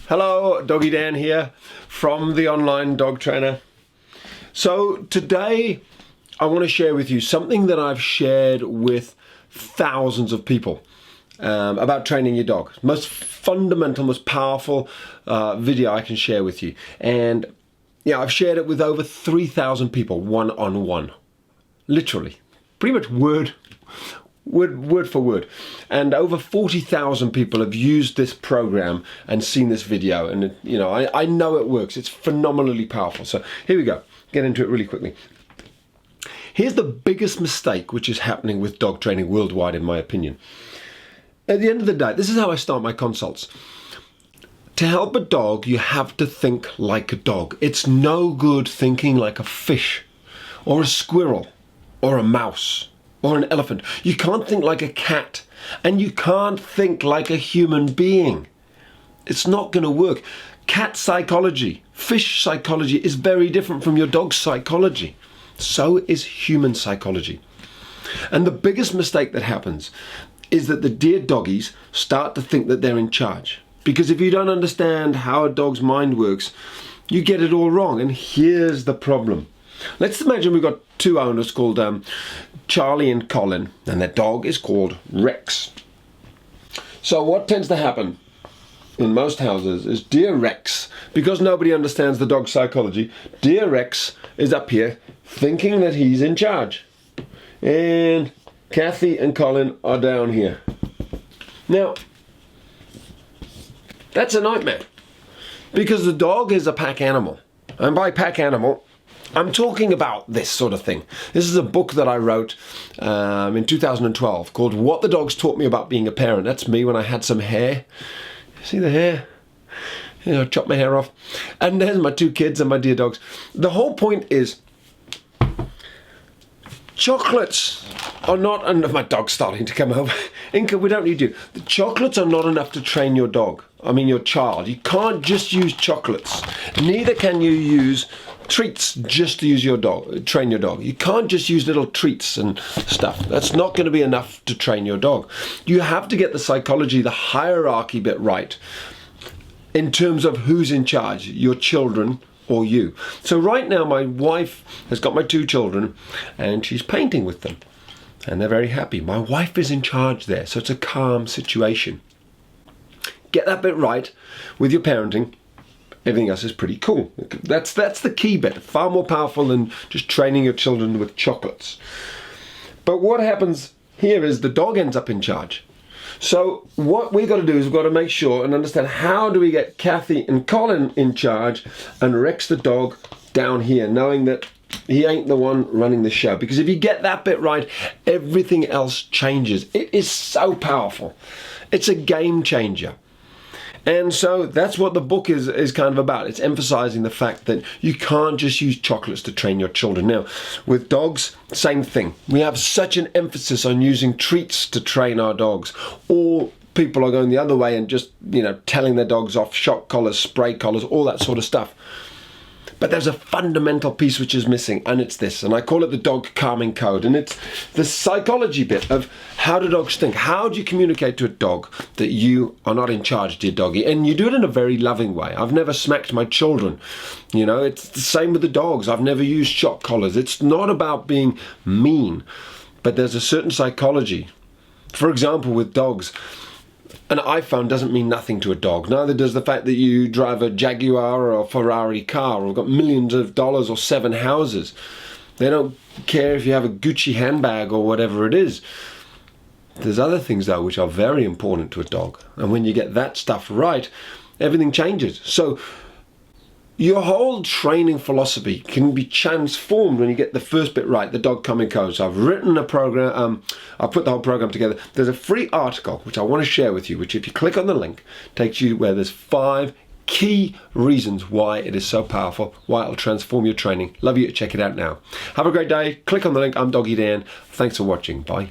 Hello, Doggy Dan here from the online dog trainer. So today I want to share with you something that I've shared with thousands of people about training your dog. Most fundamental, most powerful video I can share with you. And yeah, I've shared it with over 3,000 people one-on-one. Literally, pretty much word for word, and over 40,000 people have used this program and seen this video, and you know, I know it works. It's phenomenally powerful. So here we go, get into it really quickly. Here's the biggest mistake which is happening with dog training worldwide, in my opinion. At the end of the day, this is how I start my consults. To help a dog, you have to think like a dog. It's no good thinking like a fish or a squirrel or a mouse or an elephant. You can't think like a cat, and you can't think like a human being. It's not going to work. Cat psychology, fish psychology is very different from your dog's psychology. So is human psychology. And the biggest mistake that happens is that the dear doggies start to think that they're in charge. Because if you don't understand how a dog's mind works, you get it all wrong. And here's the problem. Let's imagine we've got two owners called Charlie and Colin, and their dog is called Rex. So what tends to happen in most houses is dear Rex, because nobody understands the dog psychology, dear Rex is up here thinking that he's in charge. And Kathy and Colin are down here. Now, that's a nightmare, because the dog is a pack animal. And by pack animal, I'm talking about this sort of thing. This is a book that I wrote in 2012 called What the Dogs Taught Me About Being a Parent. That's me when I had some hair. See the hair? You know, chop my hair off. And there's my two kids and my dear dogs. The whole point is, chocolates are not enough. My dog's starting to come over. Inca, we don't need you. The chocolates are not enough to train your dog. I mean, your child. You can't just use chocolates. Neither can you use treats just to use your dog, train your dog. You can't just use little treats and stuff. That's not going to be enough to train your dog. You have to get the psychology, the hierarchy bit right in terms of who's in charge, your children or you. So right now my wife has got my two children and she's painting with them and they're very happy. My wife is in charge there, so it's a calm situation. Get that bit right with your parenting. Everything else is pretty cool. That's the key bit. Far more powerful than just training your children with chocolates. But what happens here is the dog ends up in charge. So what we've got to do is we've got to make sure and understand, how do we get Kathy and Colin in charge and Rex the dog down here, knowing that he ain't the one running the show. Because if you get that bit right, everything else changes. It is so powerful. It's a game changer. And so that's what the book is kind of about. It's emphasizing the fact that you can't just use chocolates to train your children. Now, with dogs, same thing. We have such an emphasis on using treats to train our dogs. All people are going the other way and just, you know, telling their dogs off, shock collars, spray collars, all that sort of stuff. But there's a fundamental piece which is missing, and it's this, and I call it the dog calming code. And it's the psychology bit of, how do dogs think? How do you communicate to a dog that you are not in charge, dear doggy? And you do it in a very loving way. I've never smacked my children. You know, it's the same with the dogs. I've never used shock collars. It's not about being mean, but there's a certain psychology. For example, with dogs, an iPhone doesn't mean nothing to a dog. Neither does the fact that you drive a Jaguar or a Ferrari car or got millions of dollars or 7 houses. They don't care if you have a Gucci handbag or whatever it is. There's other things though which are very important to a dog. And when you get that stuff right, everything changes. So your whole training philosophy can be transformed when you get the first bit right, the dog calming code. So I've written a program, I've put the whole program together. There's a free article which I want to share with you, which if you click on the link, takes you where there's 5 key reasons why it is so powerful, why it'll transform your training. Love you to check it out now. Have a great day. Click on the link. I'm Doggy Dan. Thanks for watching. Bye.